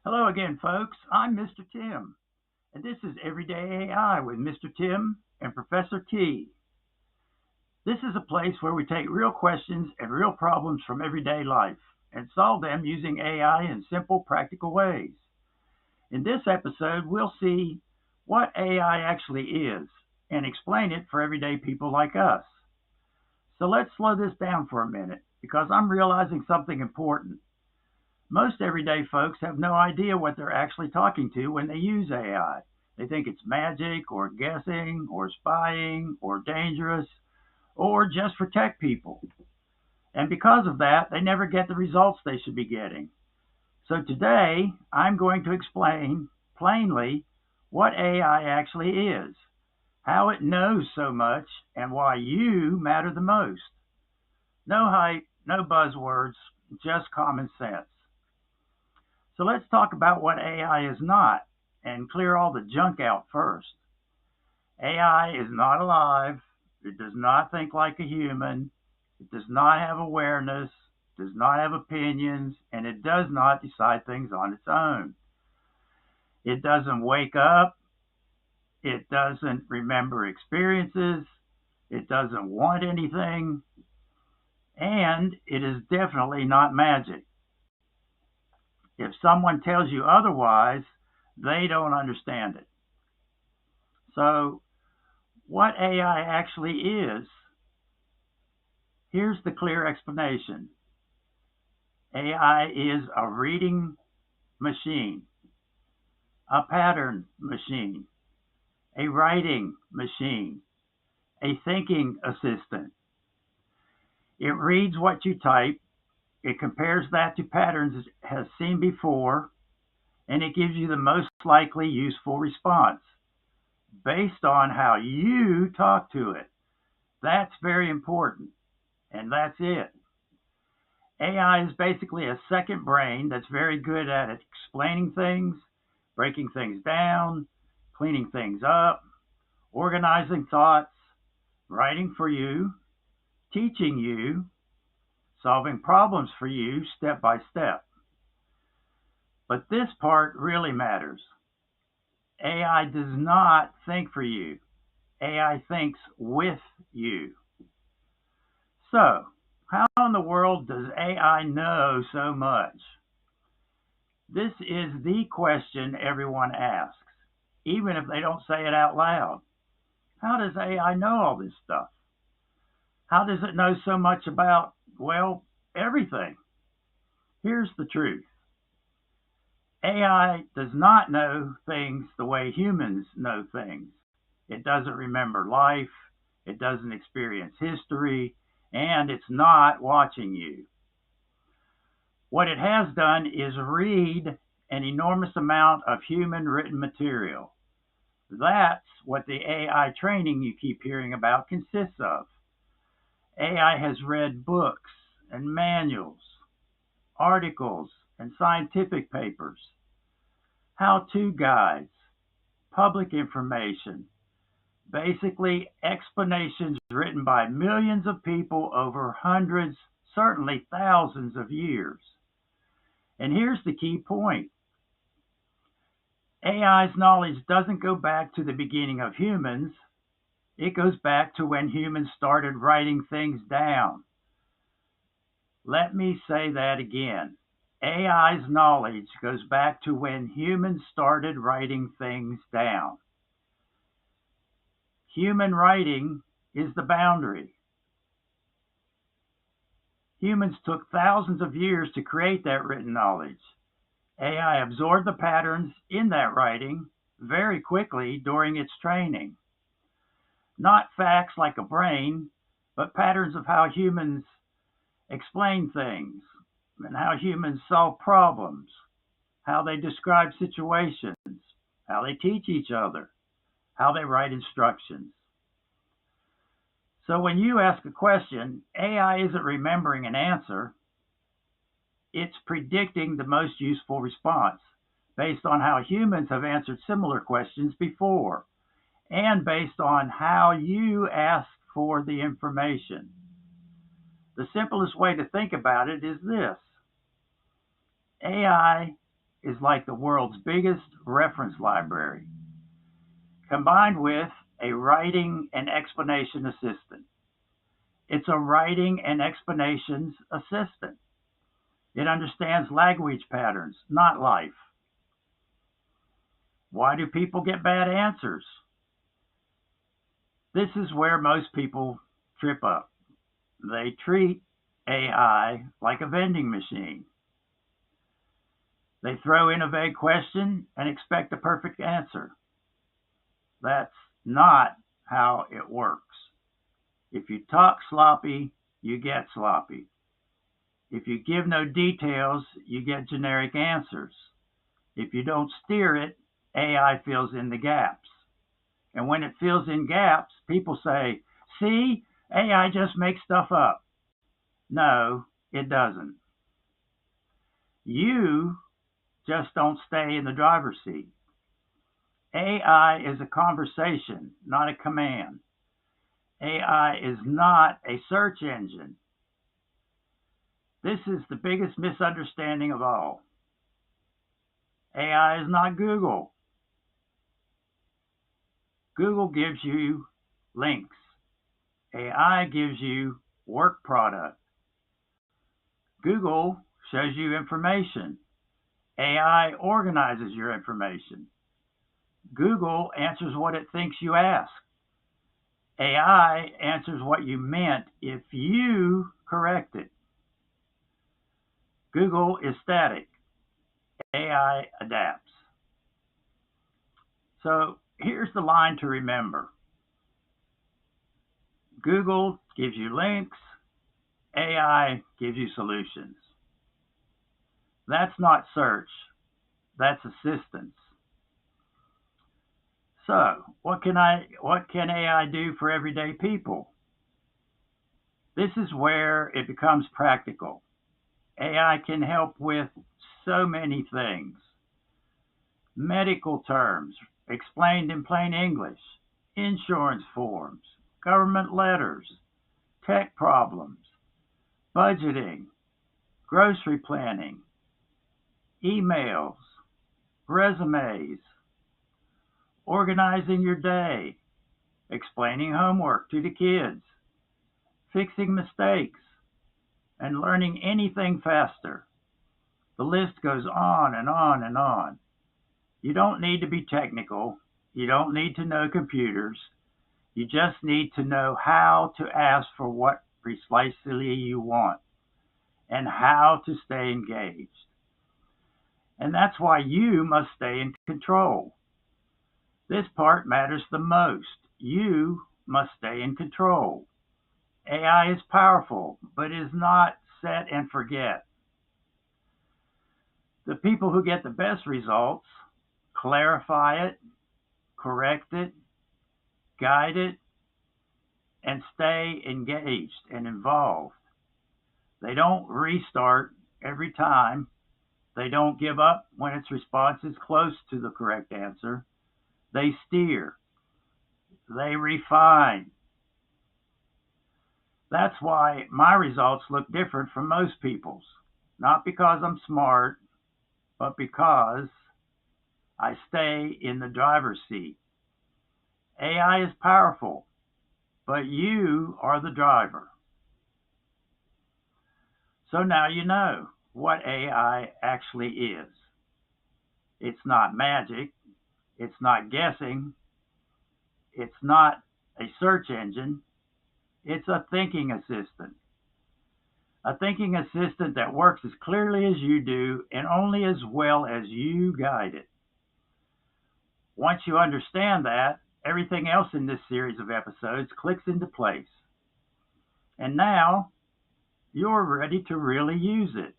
Hello again, folks. I'm Mr. Tim, and this is Everyday AI with Mr. Tim and Professor T. This is a place where we take real questions and real problems from everyday life and solve them using AI in simple, practical ways. In this episode, we'll see what AI actually is and explain it for everyday people like us. So let's slow this down for a minute because I'm realizing something important. Most everyday folks have no idea what they're actually talking to when they use AI. They think it's magic or guessing or spying or dangerous or just for tech people. And because of that, they never get the results they should be getting. So today, I'm going to explain plainly what AI actually is, how it knows so much, and why you matter the most. No hype, no buzzwords, just common sense. So let's talk about what AI is not and clear all the junk out first. AI is not alive. It does not think like a human. It does not have awareness, does not have opinions, and it does not decide things on its own. It doesn't wake up. It doesn't remember experiences. It doesn't want anything. And it is definitely not magic. If someone tells you otherwise, they don't understand it. So, what AI actually is, here's the clear explanation. AI is a reading machine, a pattern machine, a writing machine, a thinking assistant. It reads what you type, it compares that to patterns it has seen before, and it gives you the most likely useful response based on how you talk to it. That's very important, and that's it. AI is basically a second brain that's very good at explaining things, breaking things down, cleaning things up, organizing thoughts, writing for you, teaching you, solving problems for you step by step. But this part really matters. AI does not think for you. AI thinks with you. So, how in the world does AI know so much? This is the question everyone asks, even if they don't say it out loud. How does AI know all this stuff? How does it know so much about, well, everything? Here's the truth. AI does not know things the way humans know things. It doesn't remember life, it doesn't experience history, and it's not watching you. What it has done is read an enormous amount of human written material. That's what the AI training you keep hearing about consists of. AI has read books and manuals, articles and scientific papers, how-to guides, public information, basically explanations written by millions of people over hundreds, certainly thousands of years. And here's the key point. AI's knowledge doesn't go back to the beginning of humans. It goes back to when humans started writing things down. Let me say that again. AI's knowledge goes back to when humans started writing things down. Human writing is the boundary. Humans took thousands of years to create that written knowledge. AI absorbed the patterns in that writing very quickly during its training. Not facts like a brain, but patterns of how humans explain things and how humans solve problems, how they describe situations, how they teach each other, how they write instructions. So when you ask a question, AI isn't remembering an answer, it's predicting the most useful response based on how humans have answered similar questions before and based on how you ask for the information. The simplest way to think about it is this. AI is like the world's biggest reference library, combined with a writing and explanation assistant. It's a writing and explanations assistant. It understands language patterns, not life. Why do people get bad answers? This is where most people trip up. They treat AI like a vending machine. They throw in a vague question and expect a perfect answer. That's not how it works. If you talk sloppy, you get sloppy. If you give no details, you get generic answers. If you don't steer it, AI fills in the gaps. And when it fills in gaps, people say, see, AI just makes stuff up. No, it doesn't. You just don't stay in the driver's seat. AI is a conversation, not a command. AI is not a search engine. This is the biggest misunderstanding of all. AI is not Google. Google gives you links. AI gives you work product. Google shows you information. AI organizes your information. Google answers what it thinks you ask. AI answers what you meant if you correct it. Google is static. AI adapts. So here's the line to remember. Google gives you links. AI gives you solutions. That's not search. That's assistance. So what can AI do for everyday people? This is where it becomes practical. AI can help with so many things. Medical terms explained in plain English, insurance forms, government letters, tech problems, budgeting, grocery planning, emails, resumes, organizing your day, explaining homework to the kids, fixing mistakes, and learning anything faster. The list goes on and on and on. You don't need to be technical. You don't need to know computers. You just need to know how to ask for what precisely you want and how to stay engaged. And that's why you must stay in control. This part matters the most. You must stay in control. AI is powerful, but is not set and forget. The people who get the best results clarify it, correct it, guide it, and stay engaged and involved. They don't restart every time. They don't give up when its response is close to the correct answer. They steer. They refine. That's why my results look different from most people's. Not because I'm smart, but because I stay in the driver's seat. AI is powerful, but you are the driver. So now you know what AI actually is. It's not magic. It's not guessing. It's not a search engine. It's a thinking assistant. A thinking assistant that works as clearly as you do and only as well as you guide it. Once you understand that, everything else in this series of episodes clicks into place. And now, you're ready to really use it.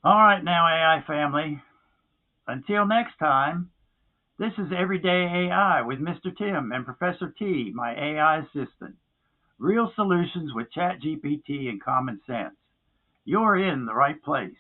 All right now, AI family. Until next time, this is Everyday AI with Mr. Tim and Professor T, my AI assistant. Real solutions with ChatGPT and common sense. You're in the right place.